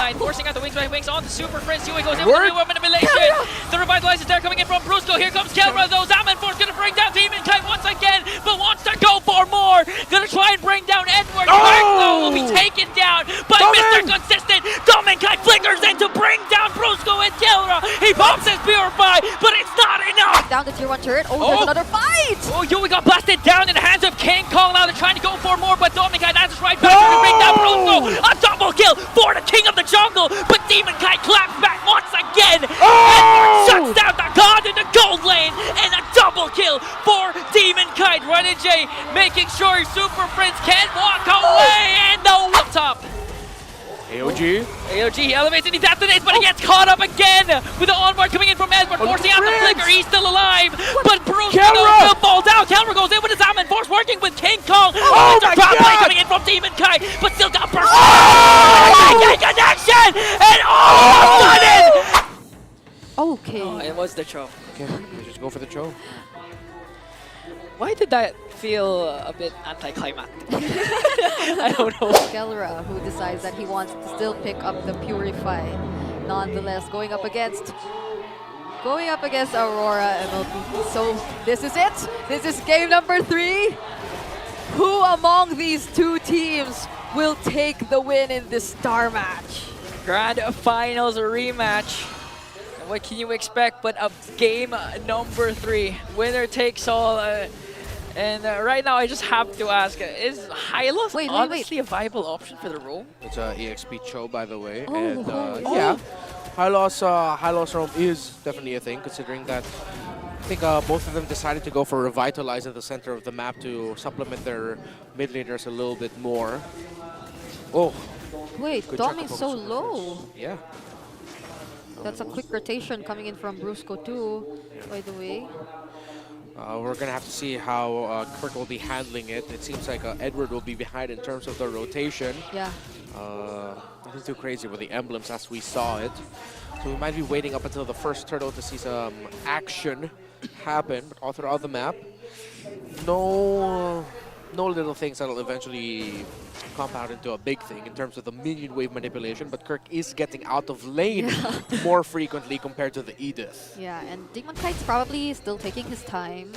Demonkind forcing out the wings by wings on the Super Prince. Yue goes in with the manipulation. The Revitalize is there coming in from Brusco. Here comes Kelra though. Force gonna bring down Demonkind once again, but wants to go for more. Gonna try and bring down Edward. Though will be taken down by Mr. Consistent. Demonkind flickers in to bring down Brusco and Kelra. He pops his Purify, but it's not enough. Down the tier 1 turret. Oh, there's another fight! Oh, Yui got blasted down in the hands of King Kong. Now they're trying to go for more, but Demonkind answers right back to bring down Brusco. A double kill for the King of the Jungle, but Demonkind claps back once again. Edward shuts down the God in the gold lane, and a double kill for Demonkind. Renegade making sure Super Prince can walk away, and the up top. AOG elevates and he detonates, but he gets caught up again with the onboard coming in from Edward, forcing out the flicker. He's still alive, but Bruce will fall down. Kelra goes in with his Salmon Force, working with King Kong. Oh my God! Play coming in from Demonkind, but still got burst. Connection, and all of a sudden. Okay. Oh, it was the choke. Okay, we just go for the choke. Why did that feel a bit anticlimactic? I don't know. Kelra, who decides that he wants to still pick up the Purify. Nonetheless, going up against Aurora MLBB. So this is it. This is game number 3. Who among these two teams will take the win in this star match? Grand Finals rematch. What can you expect but a game number 3? Winner takes all. And right now, I just have to ask, is Hylos honestly a viable option for the role? It's a EXP Cho, by the way. And yeah, Hylos Rome is definitely a thing, considering that I think both of them decided to go for Revitalize at the center of the map to supplement their mid laners a little bit more. Oh. Wait, Dom is so low. Yeah. That's a quick rotation coming in from Brusco too, by the way. We're going to have to see how Kirk will be handling it. It seems like Edward will be behind in terms of the rotation. Yeah. Nothing too crazy with the emblems as we saw it. So we might be waiting up until the first turtle to see some action happen. But all throughout the map, no little things that'll eventually compound into a big thing in terms of the minion wave manipulation, but Kirk is getting out of lane more frequently compared to the Edith. Yeah, and Demonkind's probably still taking his time.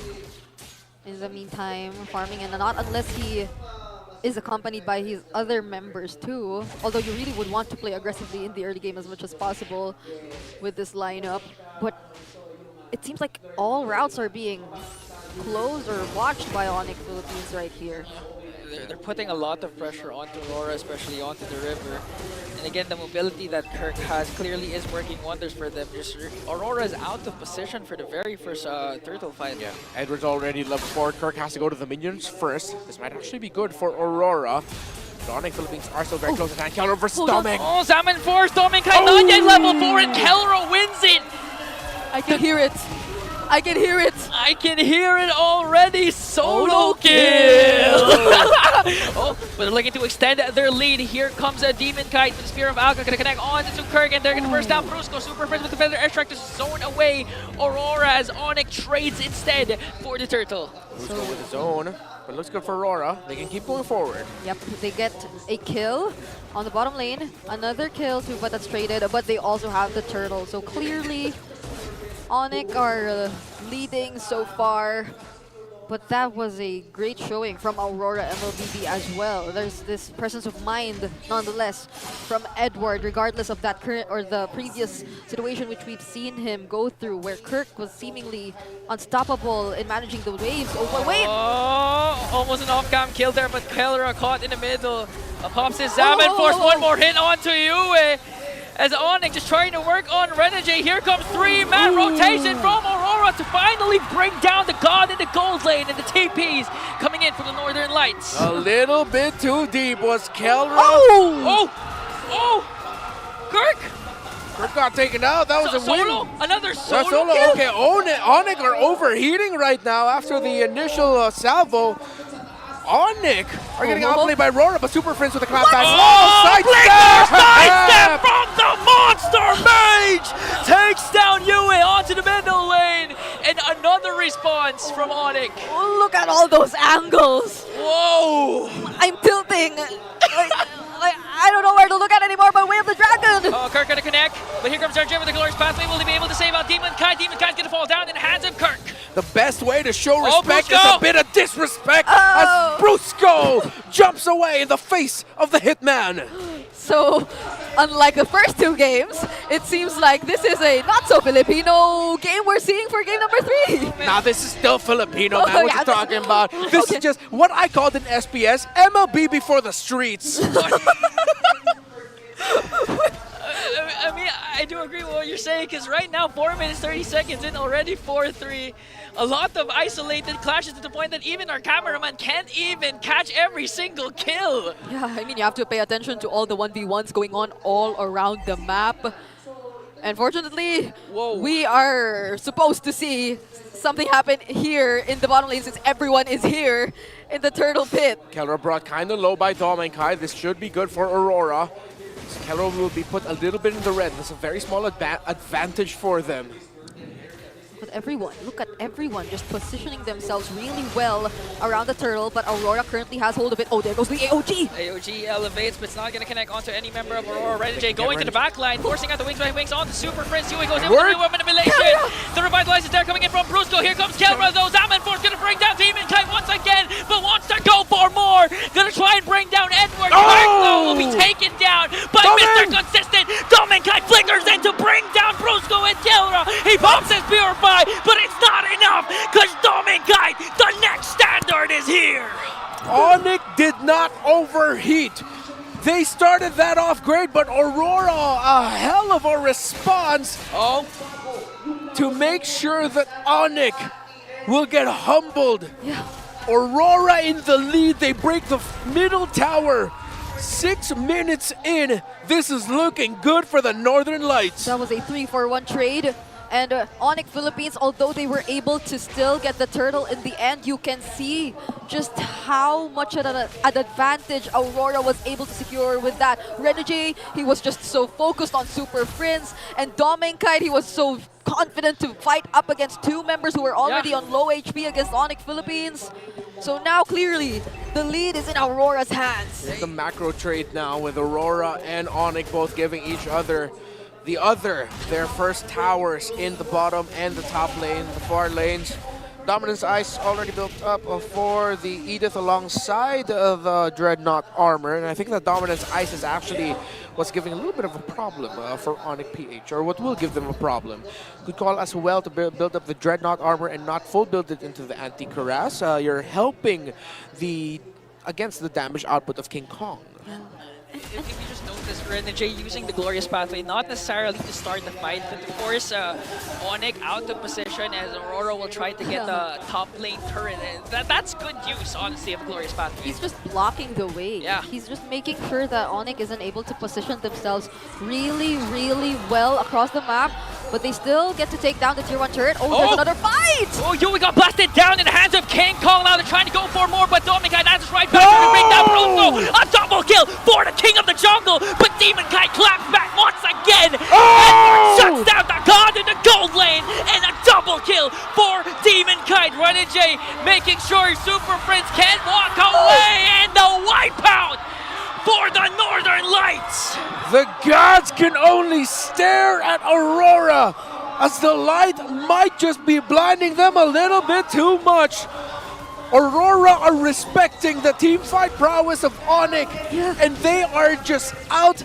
In the meantime, farming, and not unless he is accompanied by his other members too. Although you really would want to play aggressively in the early game as much as possible with this lineup. But it seems like all routes are being closed or watched by Onic Philippines right here. They're putting a lot of pressure onto Aurora, especially onto the river. And again, the mobility that Kirk has clearly is working wonders for them. Just Aurora is out of position for the very first turtle fight. Yeah, Edward's already level 4. Kirk has to go to the minions first. This might actually be good for Aurora. The Onic Philippines are still very close to hand. Kelra versus Doming. Oh, Salmon Force, Demonkind not yet level 4, and Kelra wins it. I can hear it. I can hear it. I can hear it already. Solo kill. Oh, but they're looking to extend their lead. Here comes a Demonkind with the Spear of Alka. Going to connect on to Kirk, and they're going to burst down Brusco. Super Prince with the Feather Airstrike to zone away Aurora as Onic trades instead for the turtle. Brusco with his own, but looks good for Aurora. They can keep going forward. Yep, they get a kill on the bottom lane. Another kill too, but that's traded. But they also have the turtle. So clearly, Onic are leading so far, but that was a great showing from Aurora MLBB as well. There's this presence of mind, nonetheless, from Edward, regardless of that current or the previous situation which we've seen him go through, where Kirk was seemingly unstoppable in managing the waves. Oh, but wait! Oh, almost an off-cam kill there, but Kelra caught in the middle. Pops his Salmon Force, one more hit onto Yue. As Onic just trying to work on Renegade. Here comes 3-man rotation from Aurora to finally bring down the God in the gold lane, and the TPs coming in from the Northern Lights. A little bit too deep was Kelra. Kirk got taken out. That was a solo? win. Another solo? Kill? Okay, Onic are overheating right now after the initial salvo. Onic are getting outplayed by Aurora, but Super Prince with a clapback. Sidestep from the Monster Mage! Takes down Yue onto the middle lane, and another response from Onic. Oh, look at all those angles! Whoa! I'm tilting! I don't know where to look at anymore, but Way of the Dragon! check. But here comes RJ with the glorious pathway. Will he be able to save out Demon Kai? Demon Kai's gonna fall down in the hands of Kirk. The best way to show respect is Brusco! a bit of disrespect as Brusco jumps away in the face of the Hitman. So, unlike the first two games, it seems like this is a not-so-Filipino game we're seeing for game number 3. Now this is still Filipino, man. Oh, What yeah, you talking about? This is just what I called in SPS MLBB for the streets. I mean, I do agree with what you're saying, because right now, 4 minutes, 30 seconds in, already 4-3. A lot of isolated clashes to the point that even our cameraman can't even catch every single kill. Yeah, I mean, you have to pay attention to all the 1v1s going on all around the map. Unfortunately, we are supposed to see something happen here in the bottom lane since everyone is here in the turtle pit. Kelra brought kind of low by Dom and Kai. This should be good for Aurora. So Kelra will be put a little bit in the red. That's a very small advantage for them. But everyone, look at everyone just positioning themselves really well around the turtle, but Aurora currently has hold of it. Oh, there goes the AOG! AOG elevates, but it's not going to connect onto any member of Aurora. Renegade going to the back line, forcing out the wings by wings on the Super Prince. Yui goes in with the manipulation. The revitalize is there coming in from Brusco. Here comes Kelra though. Zamanforce going to bring down Demon Kai once again, but wants to go for more. Going to try and bring down Edward. Mark will be taken down by Mr. Consistent. Demon Kai flickers in to bring down Brusco and Kelra. He pops his Purify, but it's not enough because Demon Kai, the next standard, is here. Onic did not overheat. They started that off great, but Aurora, a hell of a response to make sure that Onic will get humbled. Yeah. Aurora in the lead. They break the middle tower. 6 minutes in, this is looking good for the Northern Lights. That was a 3-for-1 trade. And Onic Philippines, although they were able to still get the turtle in the end, you can see just how much of an advantage Aurora was able to secure with that. Renegade, he was just so focused on Super Prince, and Domenkite, he was so confident to fight up against two members who were already on low HP against Onic Philippines. So now clearly, the lead is in Aurora's hands. It's the macro trade now with Aurora and Onic both giving each other their first towers in the bottom and the top lane, the far lanes. Dominance Ice already built up for the Edith alongside the Dreadnought armor, and I think that Dominance Ice is actually what's giving a little bit of a problem for Onic PH, or what will give them a problem. Good call as well to build up the Dreadnought armor and not full build it into the anti-Cuirass. You're helping against the damage output of King Kong. If you just notice, Renegade using the Glorious Pathway, not necessarily to start the fight, but to force Onic out of position as Aurora will try to get the top lane turret. That's good use, honestly, of Glorious Pathway. He's just blocking the way. Yeah. He's just making sure that Onic isn't able to position themselves really, really well across the map, but they still get to take down the tier 1 turret. Oh, there's another fight! Oh, Yui got blasted down in the hands of King Kong. Now they're trying to go for more, but Dominic that's right back to bring down Brusco. A double kill for the King of the Jungle, but Demon Kai claps back once again. Edward shuts down the God in the gold lane, and a double kill for Demon Kite. Renegade making sure Super Prince can't walk away, and the wipeout for the Northern Lights. The gods can only stare at Aurora as the light might just be blinding them a little bit too much. Aurora are respecting the teamfight prowess of Onic, and they are just out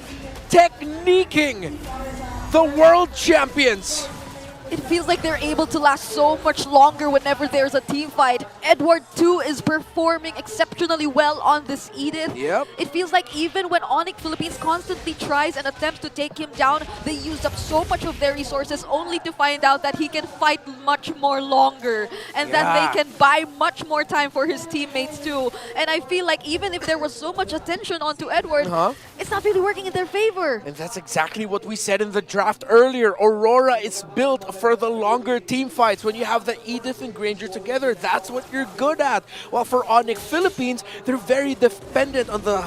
techniquing the world champions. It feels like they're able to last so much longer whenever there's a team fight. Edward too is performing exceptionally well on this Edith. Yep. It feels like even when Onic Philippines constantly tries and attempts to take him down, they use up so much of their resources only to find out that he can fight much more longer and that they can buy much more time for his teammates too. And I feel like even if there was so much attention onto Edward, it's not really working in their favor. And that's exactly what we said in the draft earlier. Aurora is built for the longer team fights. When you have the Edith and Granger together, that's what you're good at. While for Onic Philippines, they're very dependent on the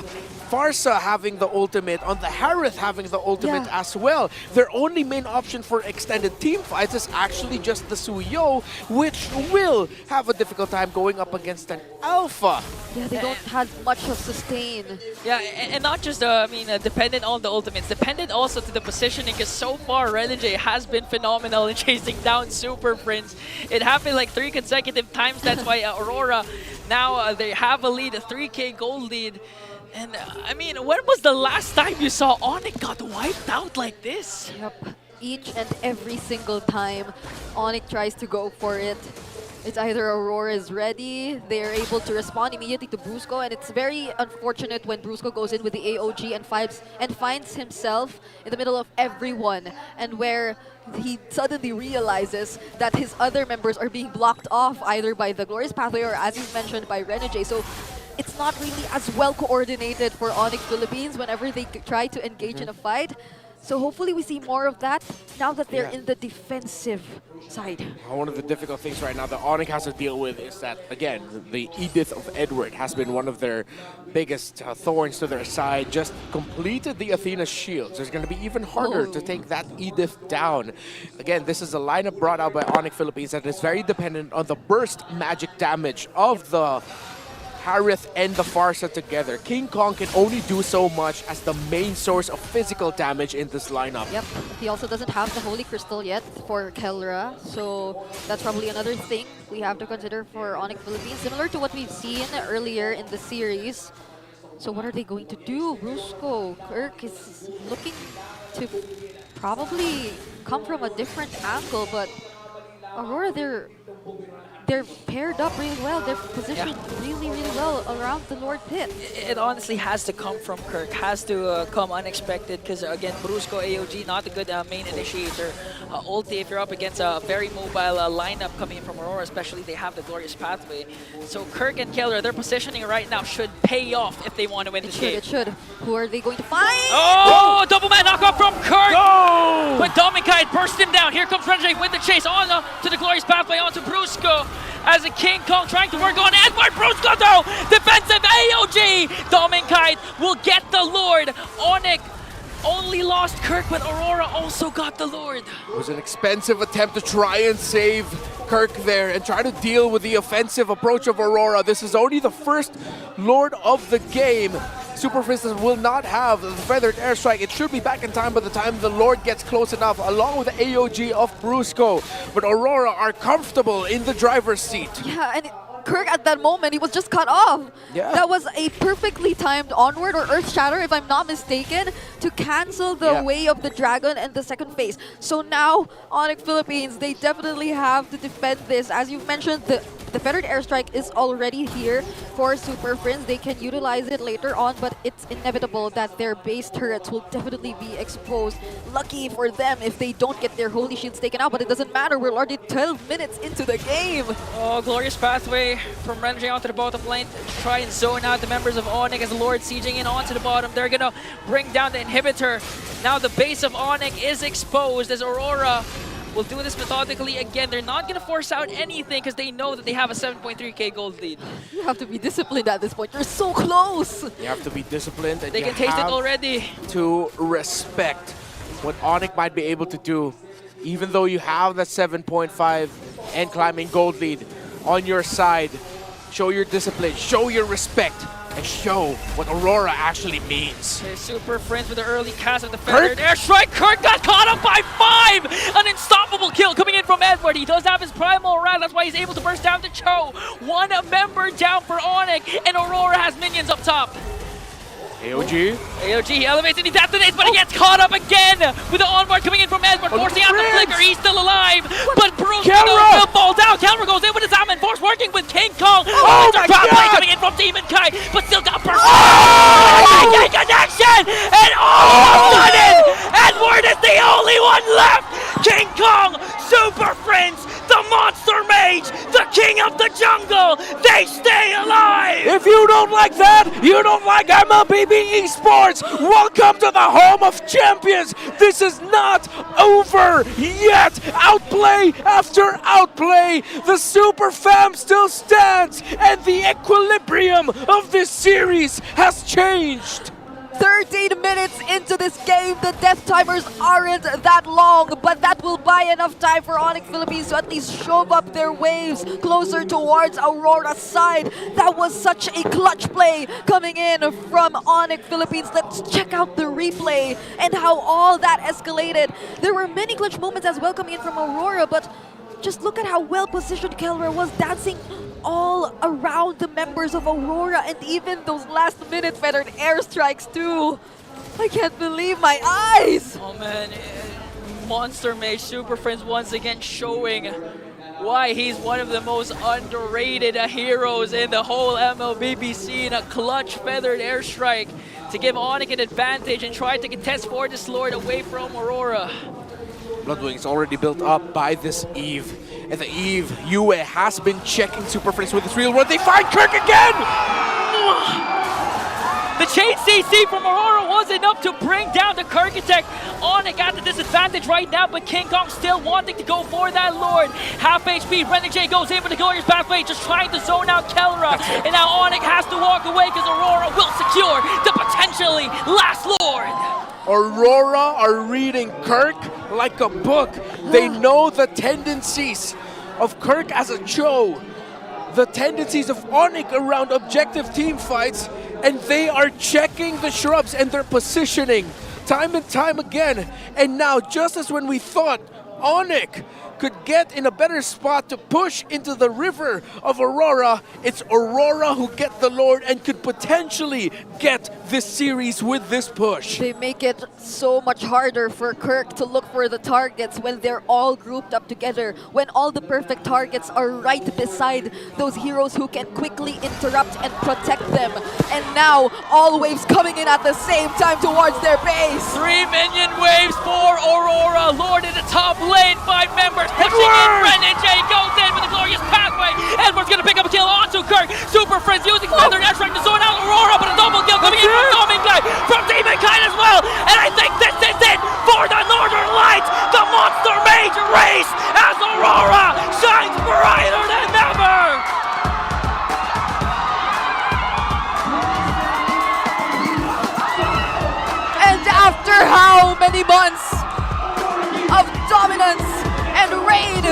Farsa having the ultimate, on the Harith having the ultimate as well. Their only main option for extended team fights is actually just the Suyo, which will have a difficult time going up against an Alpha. Yeah, they don't have much of sustain. Yeah, and not just, dependent on the ultimates, dependent also to the positioning, because so far, Renegade has been phenomenal in chasing down Super Prince. It happened like 3 consecutive times, that's why Aurora, now they have a lead, a 3K gold lead. And I mean, when was the last time you saw Onic got wiped out like this? Yep. Each and every single time Onic tries to go for it, it's either Aurora is ready, they're able to respond immediately to Brusco, and it's very unfortunate when Brusco goes in with the AOG and finds himself in the middle of everyone, and where he suddenly realizes that his other members are being blocked off either by the Glorious Pathway or, as you mentioned, by Renegade. So it's not really as well coordinated for Onic Philippines whenever they try to engage in a fight. So hopefully we see more of that now that they're in the defensive side. One of the difficult things right now that Onic has to deal with is that, again, the Edith of Edward has been one of their biggest thorns to their side. Just completed the Athena shields. It's going to be even harder to take that Edith down. Again, this is a lineup brought out by Onic Philippines that is very dependent on the burst magic damage of the Harith and the Farsa together. King Kong can only do so much as the main source of physical damage in this lineup. Yep, he also doesn't have the Holy Crystal yet for Kelra, so that's probably another thing we have to consider for Onic Philippines, similar to what we've seen earlier in the series. So what are they going to do? Brusco, Kirk is looking to probably come from a different angle, but Aurora, they're paired up really well. They're positioned really, really well around the Lord Pit. It honestly has to come from Kirk, has to come unexpected, because again, Brusco AOG, not a good main initiator. Ulti, if you're up against a very mobile lineup coming in from Aurora, especially they have the Glorious Pathway. So Kirk and Keller, their positioning right now should pay off if they want to win this game. It should. Who are they going to find? Oh, double man knockoff from Kirk! Go! But Dominkite burst him down. Here comes Renegade with the chase on to the Glorious Pathway onto Brusco. As a King Kong trying to work on Edward. Brusco though! Defensive AOG! Dominkite will get the Lord. Onic only lost Kirk, but Aurora also got the Lord. It was an expensive attempt to try and save Kirk there and try to deal with the offensive approach of Aurora. This is only the first Lord of the game. Super Princess will not have the feathered airstrike. It should be back in time by the time the Lord gets close enough, along with the AOG of Brusco. But Aurora are comfortable in the driver's seat. Yeah, and Kirk at that moment, he was just cut off. Yeah. That was a perfectly timed onward or Earth Shatter, if I'm not mistaken, to cancel the way of the dragon and the second phase. So now, Onic Philippines, they definitely have to defend this. As you've mentioned, the feathered airstrike is already here for Super Friends. They can utilize it later on, but it's inevitable that their base turrets will definitely be exposed. Lucky for them if they don't get their holy shields taken out, but it doesn't matter. We're already 12 minutes into the game. Oh, Glorious Pathway from Renegade onto the bottom lane to try and zone out the members of Onic as the Lord sieging in onto the bottom. They're gonna bring down the inhibitor. Now the base of Onic is exposed as Aurora will do this methodically again. They're not going to force out anything because they know that they have a 7.3k gold lead. You have to be disciplined at this point. You're so close. You have to be disciplined, and They can taste it already. To respect what Onic might be able to do, even though you have that 7.5 and climbing gold lead on your side. Show your discipline, show your respect, and show what Aurora actually means. Okay, Super Friends with the early cast of the feathered airstrike. Kirk got caught up by 5! An unstoppable kill coming in from Edward. He does have his primal wrath, that's why he's able to burst down to Cho. One member down for Onic, and Aurora has minions up top. AOG. AOG, he elevates and he detonates, but he gets caught up again with the onboard coming in from Edward, forcing out the flicker. He's still alive, but Bruce will fall down. Kelra goes in with his Salmon Force, working with King Kong. Oh my drop play God! coming in from Demon Kai, but still got burst. Connection! And all of a sudden, Edward is the only one left. King Kong, Super Friends, the Monster Mage, the King of the Jungle, they stay alive! If you don't like that, you don't like MLBB eSports. Welcome to the home of champions. This is not over yet. Outplay after outplay. The Super Fam still stands, and the equilibrium of this series has changed. 13 minutes into this game, the death timers aren't that long, but that will buy enough time for Onic Philippines to at least shove up their waves closer towards Aurora's side. That was such a clutch play coming in from Onic Philippines. Let's check out the replay and how all that escalated. There were many clutch moments as well coming in from Aurora, but just look at how well positioned Kelra was, dancing all around the members of Aurora, and even those last minute feathered airstrikes too. I can't believe my eyes! Oh man, Monster Mage Super Friends once again showing why he's one of the most underrated heroes in the whole MLBB scene. A clutch feathered airstrike to give Onic an advantage and try to contest for this Lord away from Aurora. Bloodwing is already built up by this Eve. And the Eve, Yue has been checking Super Friends with his real run. They find Kirk again! The chain CC from Aurora was enough to bring down the Kirkitech. Onic at the disadvantage right now, but King Kong still wanting to go for that Lord. Half HP, Renegade goes in for the Glorious Pathway, just trying to zone out Kelra. And now Onic has to walk away because Aurora will secure the potentially last Lord. Aurora are reading Kirk like a book. They know the tendencies of Kirk as a Cho, the tendencies of Onic around objective team fights, and they are checking the shrubs and their positioning time and time again. And now, just as when we thought Onic could get in a better spot to push into the river of Aurora, it's Aurora who get the Lord and could potentially get this series with this push. They make it so much harder for Kirk to look for the targets when they're all grouped up together, when all the perfect targets are right beside those heroes who can quickly interrupt and protect them. And now, all waves coming in at the same time towards their base. 3 minion waves for Aurora. Lord in the top lane, 5 members pushing in. Renegade goes in with the Glorious Pathway. Edward's gonna pick up a kill onto Kirk. Super Friends using Feather Airstrike to zone out Aurora, but a double kill coming in from Dominkai, from Demon Kite as well. And I think this is it for the Northern Lights. The Monster Mage race as Aurora shines brighter than ever. And after how many months of dominance and raid